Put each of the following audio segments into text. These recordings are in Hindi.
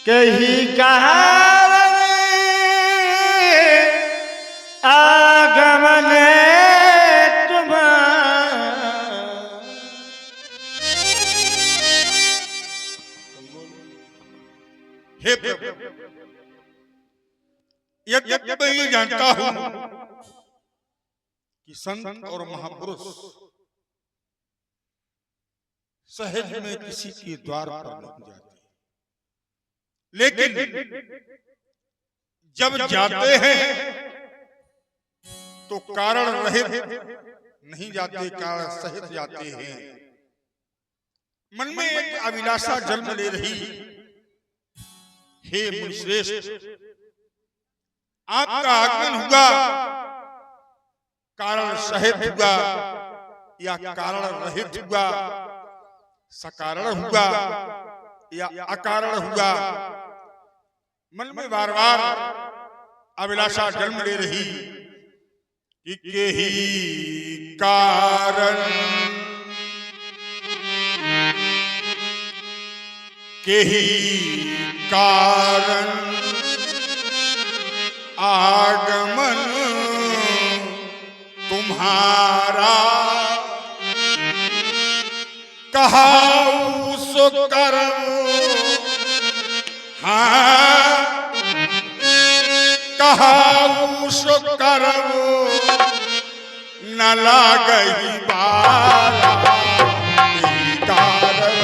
कही कारण आगमन तुम्हारा। हे प्रभु, यद्यपि मैं ये जानता हूं कि संत और महापुरुष सहज में किसी के द्वार पर नहीं जाते, लेकिन जब जाते हैं तो कारण रहित नहीं जाते, कारण सहित जाते हैं। मन में एक अभिलाषा जन्म ले रही, हे मुनिश्रेष्ठ, आपका आगमन हुआ, कारण सहित हुआ या कारण रहित हुआ, सकारण हुआ या अकारण हुआ। मन में बार बार अभिलाषा जन्म ले रही कि केही कारण आगमन तुम्हारा, कहाऊ सो करम, हाँ कहाऊ सो करम, न लागही बारा कारण।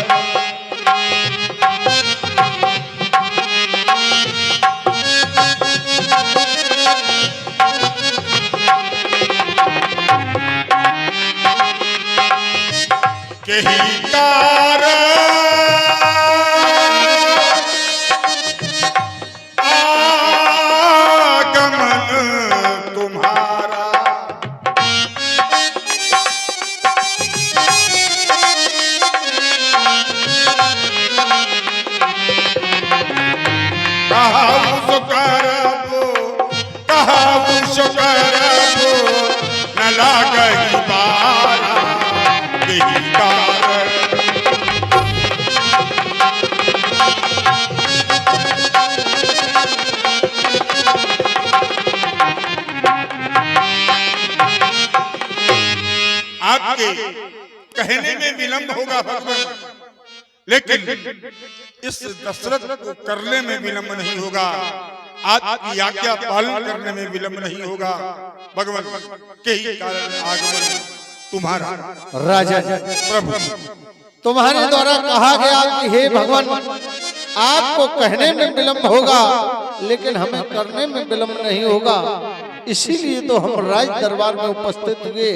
केही कारण आगमन तुम्हारा, कहाऊ सो करबो, न लागही बारा केही कारण। आपके कहने में विलंब होगा भगवान, लेकिन इस दशरथ को करने में विलंब नहीं होगा, आपकी आज्ञा पालन करने में विलंब नहीं होगा। भगवान के ही कारण आगमन तुम्हारा। राजा प्रभु, तुम्हारे द्वारा कहा गया कि हे भगवान, आपको कहने में विलंब होगा लेकिन हमें करने में विलंब नहीं होगा, इसीलिए तो हम राज दरबार में उपस्थित हुए।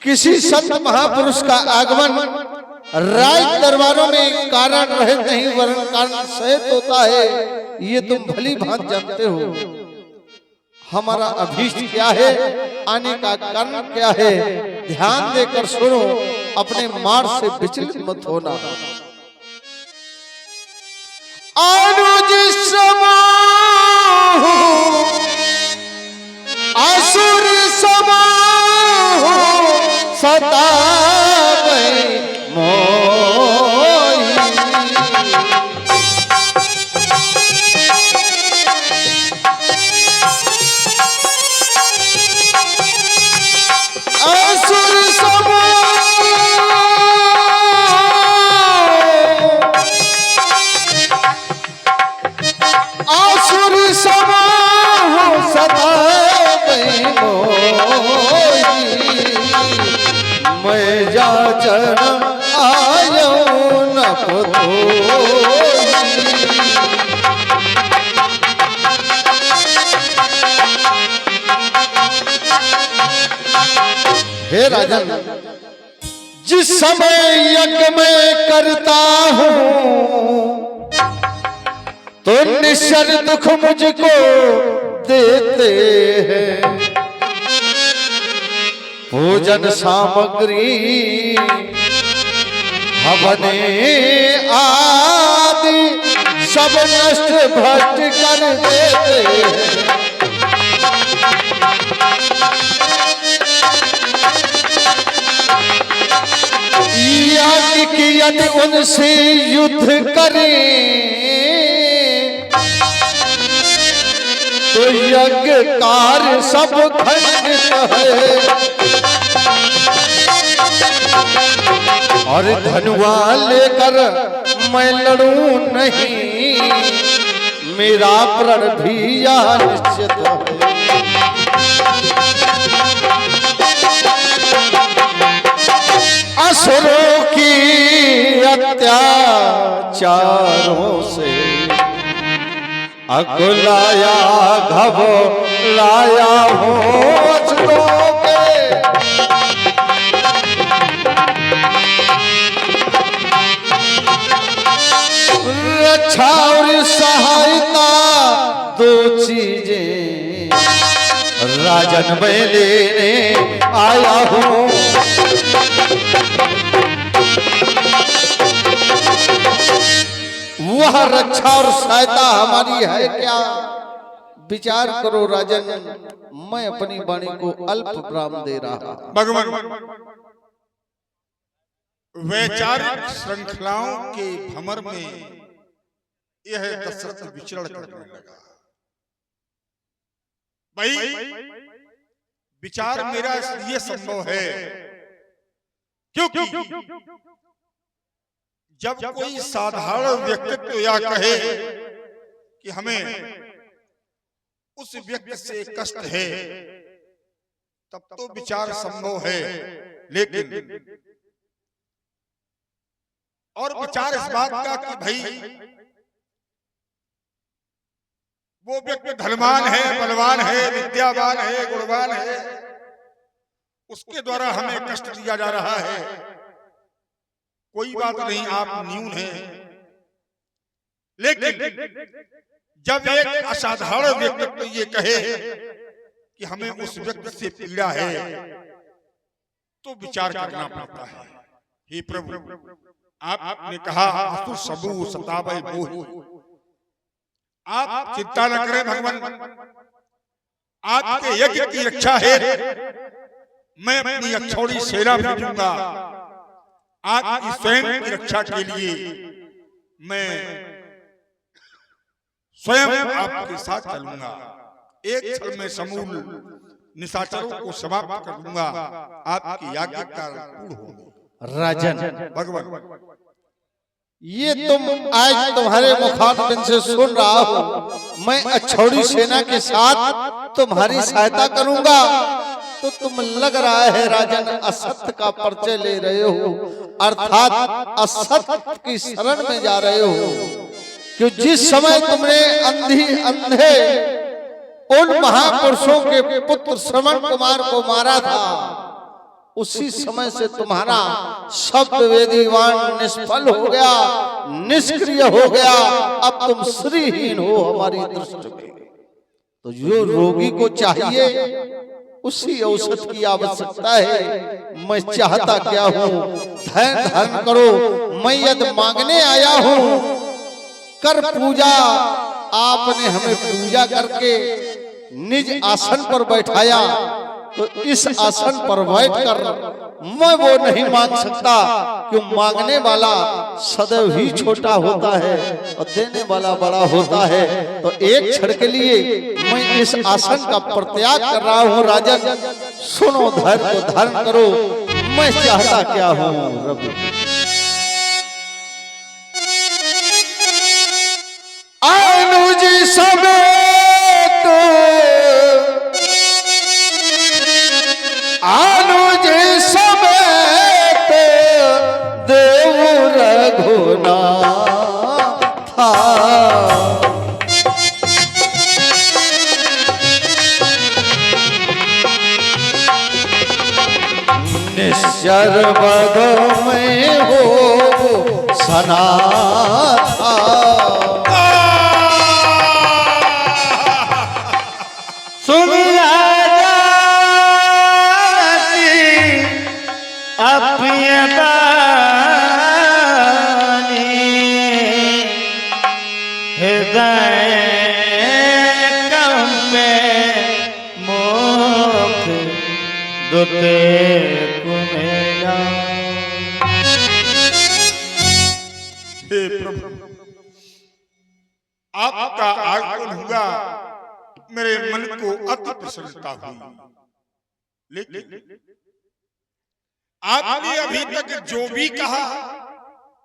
किसी संत महापुरुष का आगमन राज दरबारों में कारण रहित नहीं वरन कारण सहित होता है, ये तुम भली भांति जानते हो। हमारा अभीष्ट क्या है, आने का कारण क्या है, ध्यान देकर सुनो, अपने मार्ग से विचलित मत होना। अनुज समाह असुर समाह सतावे मोहि, असुर समाह सतावे मोहि, मैं जाचन आयो न पतोहि। हे राजन, जिस समय यज्ञ में करता हूँ तो निश्चर दुख मुझको देते हैं। भोजन सामग्री हवने आदि सब नष्ट भ्रष्ट कर देते हैं। यदि उनसे युद्ध करें तो यज्ञ कार्य सब खंडित है। और धनुआ लेकर मैं लड़ूं नहीं, मेरा प्रण भी यह निश्चित है। असुरों की अत्याचारों से अकुलाया घबराया हूँ असुरों के। रक्षा और सहायता दो चीजें राजन मैं लेने आया हूँ। वह रक्षा और सहायता हमारी है क्या? विचार करो राजन, मैं अपनी वाणी को अल्प विराम दे रहा। भगवान वैचारिक श्रृंखलाओं के भंवर में यह दशरथ विचरण करने लगा। भाई विचार मेरा इसलिए संभव है क्योंकि जब कोई साधारण व्यक्तित्व या कहे कि हमें उस व्यक्ति से कष्ट है, तब तो विचार संभव है। लेकिन और विचार इस बात का कि भाई वो व्यक्ति धनवान है, बलवान है, विद्यावान है, गुणवान है, उसके द्वारा हमें कष्ट दिया जा रहा है। कोई बात नहीं, आप न्यून हैं। लेकिन जब एक असाधारण व्यक्ति ये कहे कि हमें उस व्यक्ति से पीड़ा है, तो विचार करना पड़ता है। हे प्रभु, आपने कहा असुर सबू सतावै मोहि। आप चिंता न करें भगवान, आपके यज्ञ की रक्षा है मैं अपनी अक्षौणी सेना भेजूंगा। आपकी स्वयं की रक्षा के लिए मैं स्वयं आपके साथ चलूंगा। एक क्षण में समूल निशाचरों को समाप्त कर दूंगा। आपकी आज्ञा का पूर्ण होगा। राजन भगवान, ये तुम आज तुम्हारे मुखारबिंद से सुन रहा हो, मैं अक्षौणी सेना के साथ तुम्हारी सहायता करूंगा, तो तुम लग रहा है राजन असत्य का परिचय ले रहे हो, अर्थात असत्य की शरण में जा रहे हो। कि जिस समय तुमने अंधे उन महापुरुषों के पुत्र श्रवण कुमार को मारा था, उसी समय से तुम्हारा शब्द वेदीवान निष्फल हो गया, निष्क्रिय हो गया। अब तुम श्रीहीन हो हमारी दृष्टि में। तो जो रोगी को चाहिए उसी औषध की आवश्यकता है। मैं चाहता क्या हूँ, धैर्य धारण करो। मैं यदि मांगने आया हूँ, कर पूजा। आपने हमें पूजा करके निज आसन पर बैठाया, तो इस आसन पर बैठकर मैं वो नहीं मांग सकता, क्यों मांगने वाला सदैव ही छोटा होता है और देने वाला बड़ा होता है। तो एक क्षण के लिए मैं इस आसन का प्रत्याग कर रहा हूँ। राजन सुनो, धैर्य को धारण करो। मैं चाहता क्या हूँ रघु, अनुज समेत अनुज समेत देव रघुनाथ था। निश्चर बध में हो सना था। आपका आगमन हुआ, मैं मेरे मन को अति प्रसन्नता हुई। लेकिन आपने अभी तक जो भी कहा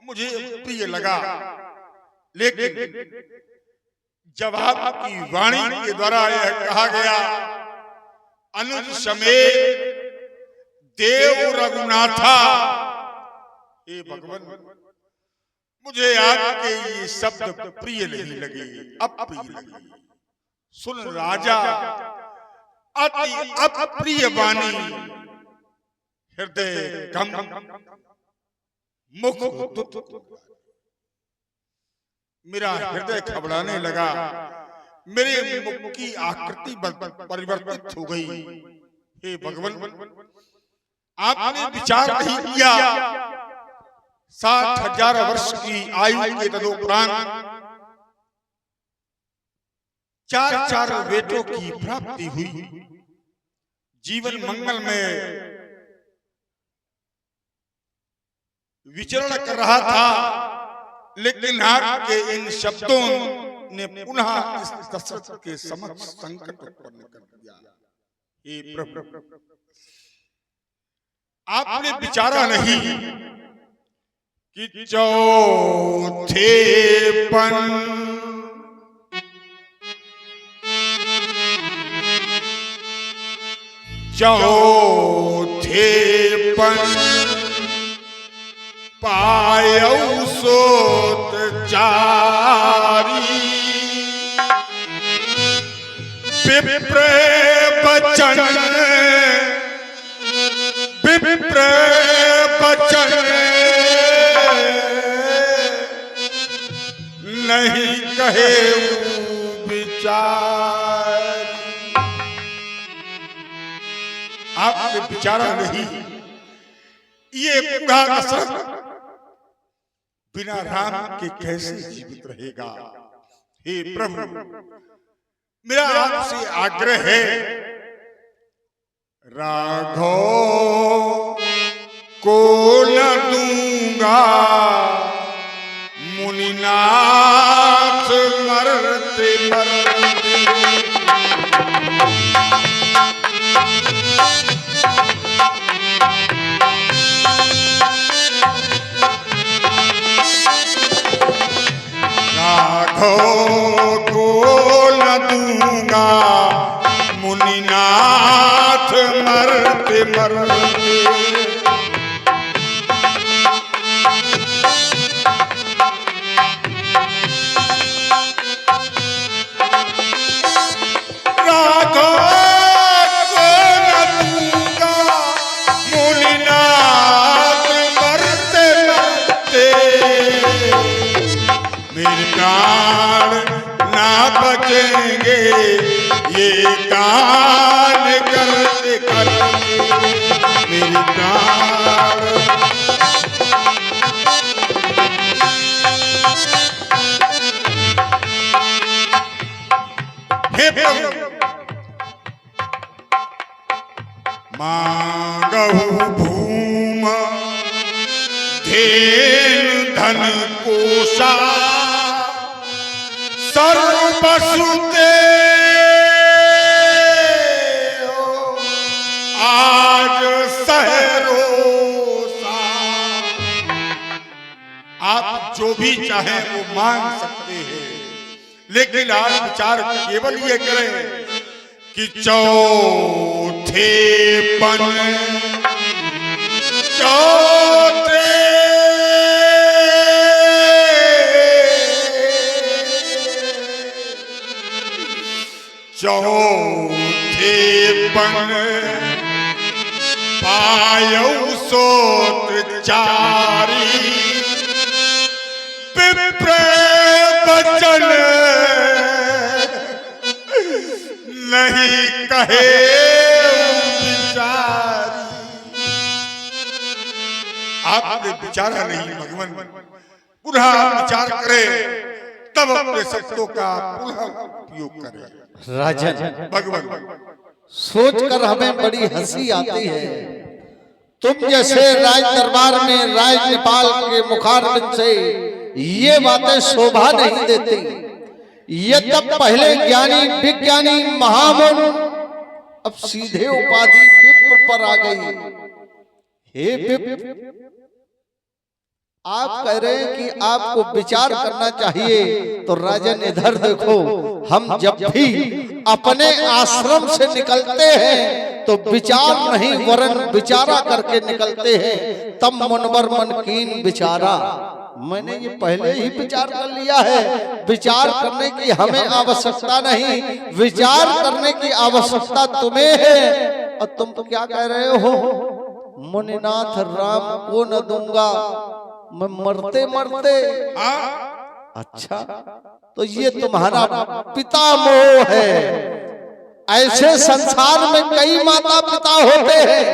मुझे प्रिय लगा, लेकिन जब आपकी वाणी के द्वारा यह कहा गया अनुज समेत देव रघुनाथा, हे भगवान मुझे आपके ये शब्द प्रिय नहीं लगे, अप्रिय लगे। सुन राजा अति अप्रिय वाणी, हृदय गम मुख दुख, मेरा हृदय घबराने लगा, मेरे मुख की आकृति परिवर्तित हो गई। हे भगवान आपने विचार नहीं किया 60,000 वर्ष की आयु के तदुपरांत 4 बेटों की प्राप्ति हुई, जीवन मंगल में विचरण कर रहा था, लेकिन आपके इन शब्दों ने पुनः इस दशरथ के समक्ष संकट उत्पन्न कर दिया। हे प्रभु आपने विचारा नहीं कि चौथेपन पायौ सोत चारी, विप्र बचन नहीं कहे विचार। आपने विचारा नहीं ये पूरा दशरथ बिना राम के कैसे जीवित रहेगा। हे प्रभु मेरा आपसे आग्रह है, राघव को न दूंगा मुनिनाथ मरते मरते। राघव को न दूंगा मुनिनाथ मरते मरते। बचेंगे ये कान करते करते मेरी कान। हे प्रभु मांगहु भूम धेनु धन कोशा, सर्वसुते आज सहरोसा। आप जो भी चाहें वो मांग सकते हैं, लेकिन आज विचार केवल ये करें कि चौथेपन चौथेपन पायौ सोत चारी, विप्र बचन नहीं कहे विचारी। आपने विचारा नहीं भगवान, पुनः विचार करे तब अपने शब्दों का पुनः उपयोग करे। राजन भगवान सोचकर हमें बड़ी हंसी आती है, तुम जैसे राज दरबार में राज नेपाल के मुखारबिंद से ये बातें शोभा नहीं देती। ये तब पहले ज्ञानी विज्ञानी महामुन अब सीधे उपाधि विप्र पर आ गई। हे विप्र, आप कह रहे हैं कि आपको विचार करना चाहिए, तो राजन इधर देखो, हम जब भी अपने आश्रम से निकलते हैं तो विचार नहीं वरन विचारा करके निकलते हैं। तब मनवर मन कीन विचारा, मैंने ये पहले ही विचार कर लिया है, विचार करने की हमें आवश्यकता नहीं, विचार करने की आवश्यकता तुम्हें है। और तुम तो क्या कह रहे हो, मुनिनाथ राम को न दूंगा मैं मरते मरते। अच्छा, तो ये तुम्हारा पिता मोह है। ऐसे संसार में कई माता पिता होते हैं,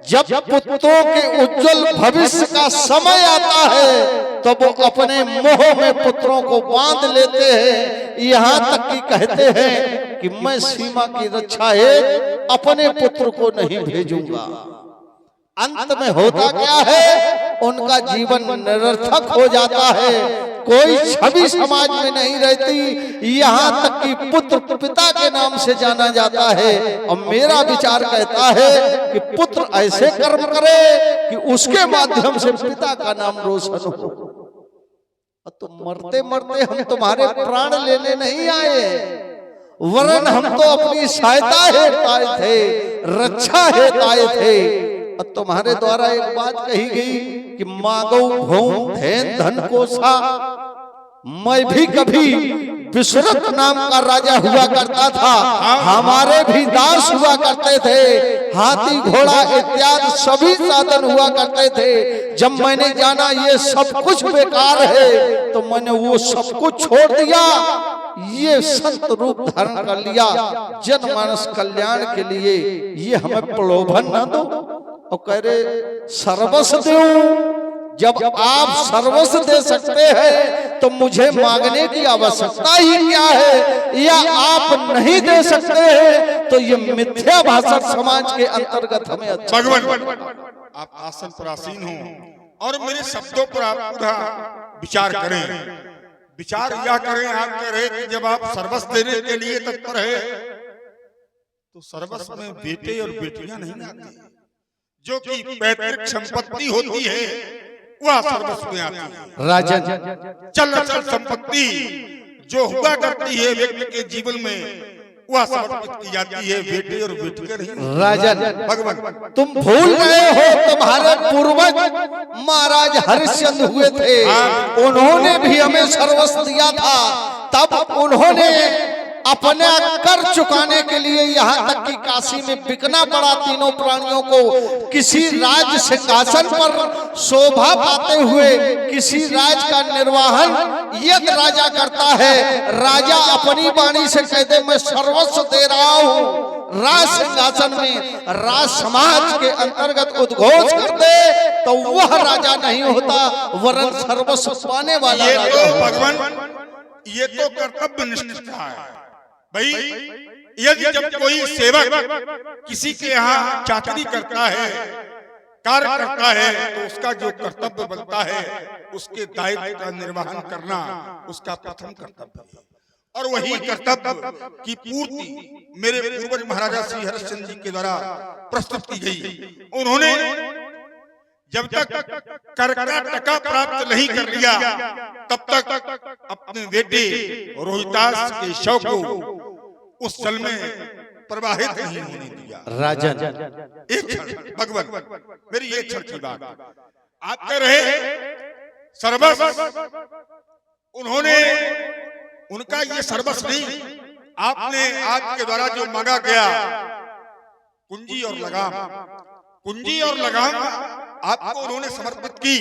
जब पुत्रों के उज्जवल भविष्य का समय आता है तो वो अपने मोह में पुत्रों को बांध लेते हैं, यहाँ तक कि कहते हैं कि मैं सीमा की रक्षा हेतु अपने पुत्र को नहीं भेजूंगा। अंत में होता क्या है, उनका जीवन निरर्थक हो जाता है, कोई छवि समाज में नहीं रहती, यहाँ तक कि पुत्र पिता के नाम से जाना जाता है। और मेरा विचार कहता है कि पुत्र ऐसे कर्म करे कि उसके माध्यम से पिता का नाम रोशन हो। तो मरते मरते हम तुम्हारे प्राण लेने नहीं आए, वरन हम तो अपनी सहायता हेतु आए थे, रक्षा हेतु आए थे। और तुम्हारे द्वारा एक बात कही गई कि मांगो भौम धैन धन कोसा। मैं भी कभी विश्रुत नाम का राजा हुआ करता था, हमारे भी दास हुआ करते थे, हाथी घोड़ा इत्यादि सभी साधन हुआ करते थे। जब मैंने जाना ये सब कुछ बेकार है तो मैंने वो सब कुछ छोड़ दिया, ये संत रूप धारण कर लिया जनमानस कल्याण के लिए। ये हमें प्रलोभन न दो और कह रहे सर्वस्व दो। जब आप सर्वस्व दे सकते हैं तो मुझे मांगने की आवश्यकता ही क्या है, या आप नहीं दे सकते हैं तो ये मिथ्या भाषण समाज के अंतर्गत हमें अच्छा। भगवान आप आसन पर आसीन हो और मेरे शब्दों पर आप पूरा विचार करें। विचार यह करें, आप कह रहे कि जब आप सर्वस्व देने के लिए तत्पर है तो सर्वस्व में बेटे और बेटियां नहीं आती, जो कि पैतृक संपत्ति होती है वह सर्वस्व में आती है। राजन चल अचल संपत्ति जो हुआ करती है व्यक्ति के जीवन में वह समर्पित की जाती है, बेटे और बेटियां नहीं। राजन भगवान तुम भूल गए हो, तुम्हारे पूर्वज महाराज हरिश्चंद्र हुए थे, उन्होंने भी हमें सर्वस्व दिया था। तब उन्होंने अपने कर चुकाने के लिए यहाँ तक कि काशी में बिकना पड़ा तीनों प्राणियों को। किसी राज सिंहासन पर शोभा पाते हुए किसी राज का निर्वाहन यदि राजा करता है, राजा अपनी वाणी से कहते मैं सर्वस्व दे रहा हूँ राज सिंहासन में, राज समाज के अंतर्गत उद्घोष कर दे तो वह राजा नहीं होता वरन सर्वस्व पाने वाला राजा। भगवान ये तो कर्तव्य निष्ठा है भाई। यदि जब कोई सेवक किसी के यहाँ चाकरी करता है, कार्य करता है, तो उसका जो कर्तव्य बनता है उसके दायित्व का निर्वहन करना उसका प्रथम कर्तव्य है। और वही कर्तव्य की पूर्ति मेरे पूर्वज महाराजा श्री हरिश्चंद्र जी के द्वारा प्रस्तुत की गई। उन्होंने जब तक कर का टका प्राप्त नहीं कर लिया तब तक अपने बेटे रोहितास के शव को उस जल में प्रवाहित नहीं होने दिया। राजन एक क्षण भगवान मेरी एक क्षण की बात, आप कह रहे सर्वस्व, उन्होंने उनका ये सर्वस्व नहीं, आपने आपके द्वारा जो मांगा गया कुंजी और लगाम, कुंजी और लगाम आपको उन्होंने समर्पित की,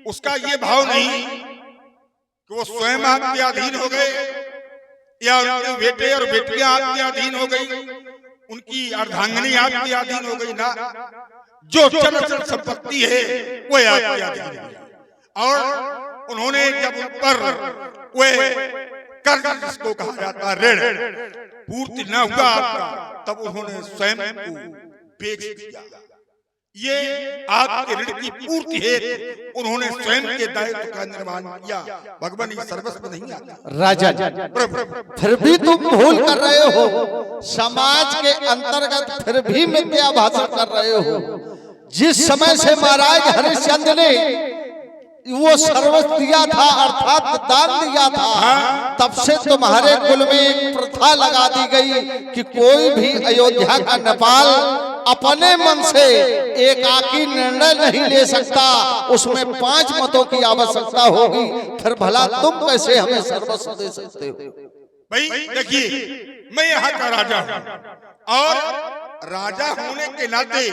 उसका ये भाव नहीं कि वो स्वयं आपके अधीन हो गए या उनके बेटे और बेटियां आपके अधीन हो गई, उनकी अर्धांगिनी आपके अधीन हो गई ना, जो चल अचल संपत्ति है वो आपके अधीन है। और उन्होंने जब उन पर वे कर्ज जिसको कहा जाता ऋण पूर्ति न हुआ आपका, तब उन्होंने स्वयं को बेच दिया। ये आपके ऋण की पूर्ति है, उन्होंने स्वयं के दायित्व का निर्वहन किया। भगवान ये सर्वस्व नहीं आता। राजा फिर भी तुम भूल कर रहे हो, समाज के अंतर्गत फिर भी मिथ्या भाषण कर रहे हो। जिस समय से महाराज हरिश्चंद्र ने वो सर्वस्व दिया था अर्थात दान दिया था, तब से तुम्हारे कुल में एक प्रथा लगा दी गई कि कोई भी अयोध्या का नेपाल अपने मन से एकाकी निर्णय नहीं ले सकता, उसमें 5 मतों की आवश्यकता होगी। फिर भला तुम कैसे हमें सर्वस्व दे सकते हो? भाई देखिए, मैं यहाँ का राजा हूँ और राजा होने के नाते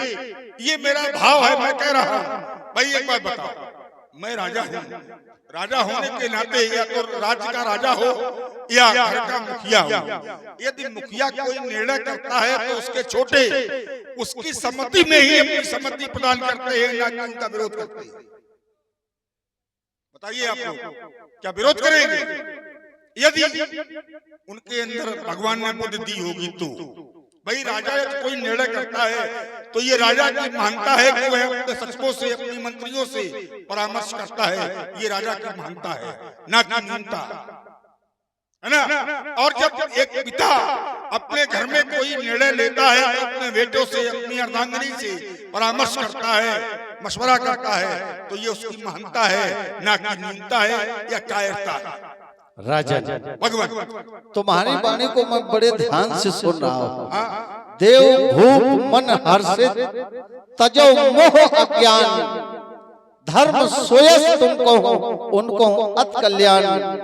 ये मेरा भाव है, मैं कह रहा हूँ। भाई एक बात बताओ, मैं राजा हूँ, राजा होने के नाते या तो राज्य का राजा हो या घर का मुखिया हो। यदि मुखिया कोई निर्णय करता है तो उसके छोटे उसकी सम्मति में ही अपनी सम्मति प्रदान करते हैं, ना कि उनका विरोध करते हैं। बताइए आप लोग क्या विरोध करेंगे? यदि उनके अंदर भगवान ने बुद्धि दी होगी तो। भाई राजा कोई निर्णय करता है तो ये राजा की महानता है कि वह अपने सचिवों से, अपने मंत्रियों से परामर्श करता है। ये राजा की महानता है, ना कि न्यूनता, है ना। और जब एक पिता अपने घर में कोई निर्णय लेता है तो अपने बेटों से, अपनी अर्धांगिनी से परामर्श करता है, मशवरा करता है, तो ये उसकी महानता है, ना कि न्यूनता है या कायरता है। राजा भगवान तुम्हारी वाणी को मैं बड़े ध्यान से सुन रहा हूँ। देव भूप मन हर्षित तजो मोह अज्ञान, धर्म सोयस तुमको उनको अत कल्याण।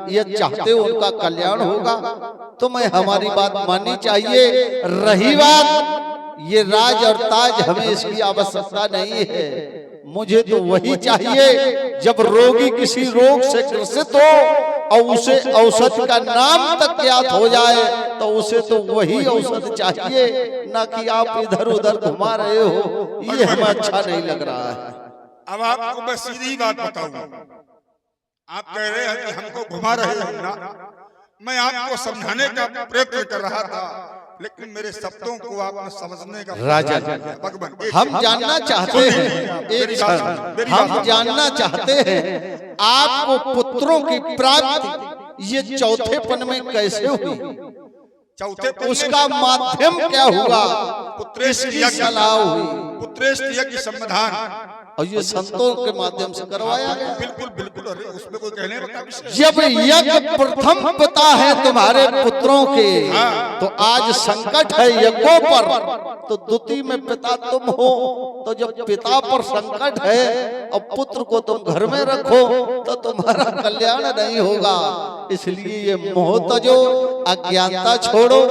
ये चाहते हो उनका कल्याण होगा तो मैं हमारी बात माननी चाहिए। रही बात ये राज और ताज, हमें इसकी आवश्यकता नहीं है। मुझे तो वही चाहिए जब रोगी किसी रोग से ग्रसित हो और उसे औषधि का नाम तक ज्ञात हो जाए तो उसे तो वही औषध चाहिए, ना कि आप इधर उधर घुमा रहे हो। ये हमें अच्छा नहीं लग रहा है। अब आपको मैं सीधी बात बताऊंगा। आप कह रहे हैं कि हमको घुमा रहे हो ना, मैं आपको समझाने का प्रयत्न कर रहा था, लेकिन मेरे शब्दों को आपने समझने का राजा भगवान हम जानना चाहते हैं, एक क्षण हम जानना चाहते हैं आपको पुत्रों की प्राप्ति ये चौथेपन में कैसे हुई? चौथे उसका माध्यम क्या हुआ? पुत्रेष्टि सलाह हुई, पुत्रेष्टि यज्ञ संविधान, और ये संतों के माध्यम से करवाया गया। बिल्कुल बिल्कुल, अरे उसमें कोई कहने वाला विषय। जब यज्ञ प्रथम पिता है तुम्हारे पुत्रों के, तो आज संकट है यज्ञों पर, तो द्वितीय में पिता तुम हो। तो जब पिता पर संकट है और पुत्र को तुम घर में रखो तो तुम्हारा कल्याण नहीं होगा। इसलिए ये मोह तजो, अज्ञानता छोड़ो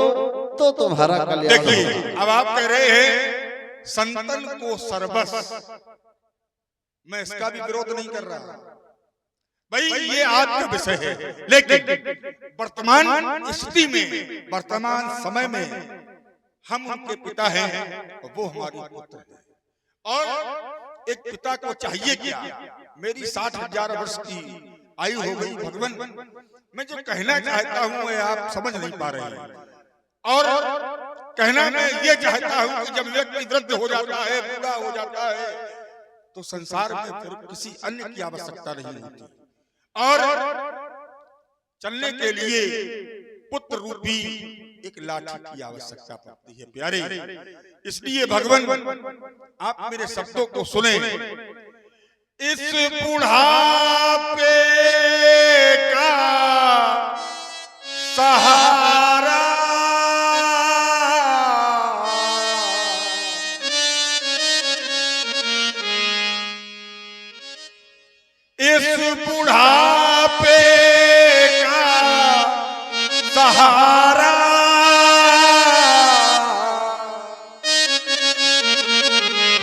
तो तुम्हारा कल्याण होगा। देखिए, अब आप कह रहे हैं संतन को सर्वस्व, मैं इसका भी विरोध नहीं कर रहा भाई, ये आपका विषय है। लेकिन वर्तमान स्थिति में, वर्तमान समय में हम उनके पिता हैं और वो हमारे पुत्र हैं। और एक पिता को चाहिए क्या? मेरी 60,000 वर्ष की आयु हो गई भगवान, मैं जो कहना चाहता हूँ मैं आप समझ नहीं पा रहे हैं। और कहना मैं ये चाहता हूँ कि जब व्यक्ति वृद्ध हो जाता है, बूढ़ा हो जाता है, तो संसार में फिर किसी अन्य की आवश्यकता नहीं होती और चलने के लिए पुत्र रूपी एक लाठी की आवश्यकता पड़ती है प्यारे। इसलिए भगवान आप मेरे शब्दों को सुने। इस बुढ़ापे का सहारा इस बुढ़ापे का सहारा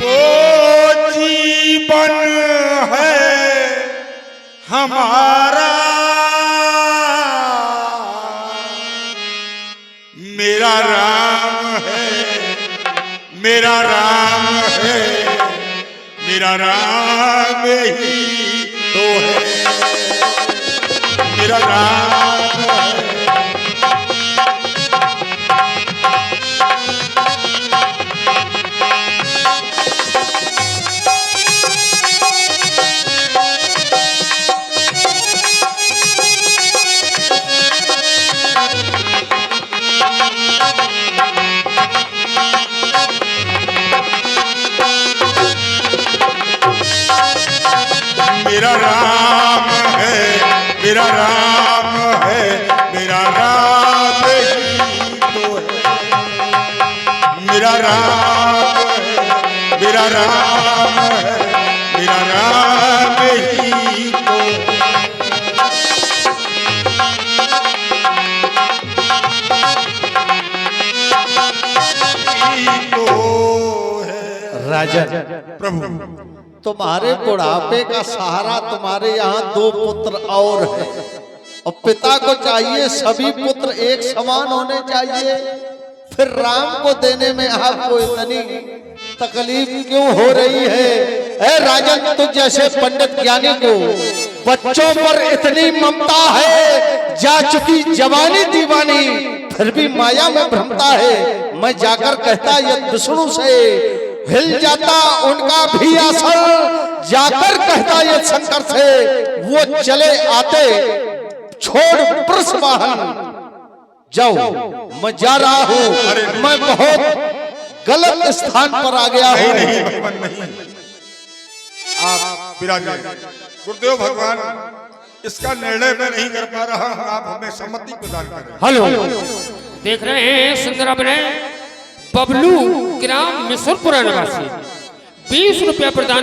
वो जीवन है हमारा। मेरा राम है, मेरा राम है, मेरा राम ही तो है, मेरा राम है। मेरा राम है, मेरा राम है, मेरा राम ही तो है। मेरा राम है, मेरा राम है, मेरा राम ही तो है। राजन, प्रभु, तुम्हारे बुढ़ापे का सहारा तुम्हारे यहाँ 2 पुत्र और हैं और पिता को चाहिए सभी पुत्र एक समान होने चाहिए, फिर राम को देने में आपको इतनी तकलीफ क्यों हो रही है? ए राजन, तुझ जैसे पंडित ज्ञानी को बच्चों पर इतनी ममता है, जा चुकी जवानी दीवानी फिर भी माया में भ्रमता है। मैं जाकर कहता यदि विष्णु से हिल जाता उनका भी असर, जाकर कहता यदि शंकर से वो चले आते, छोड़ वृष वाहन जाओ, मैं जा रहा हूँ, मैं बहुत गलत स्थान पर आ गया हूँ। नहीं भगवान नहीं, आप विराजे। गुरुदेव भगवान, इसका निर्णय मैं नहीं कर पा रहा हूँ, आप हमें सम्मति प्रदान करें। हेलो, देख रहे हैं सुंदर अपने बबलू ग्राम मिसरपुरा निवासी 20 रुपया प्रदान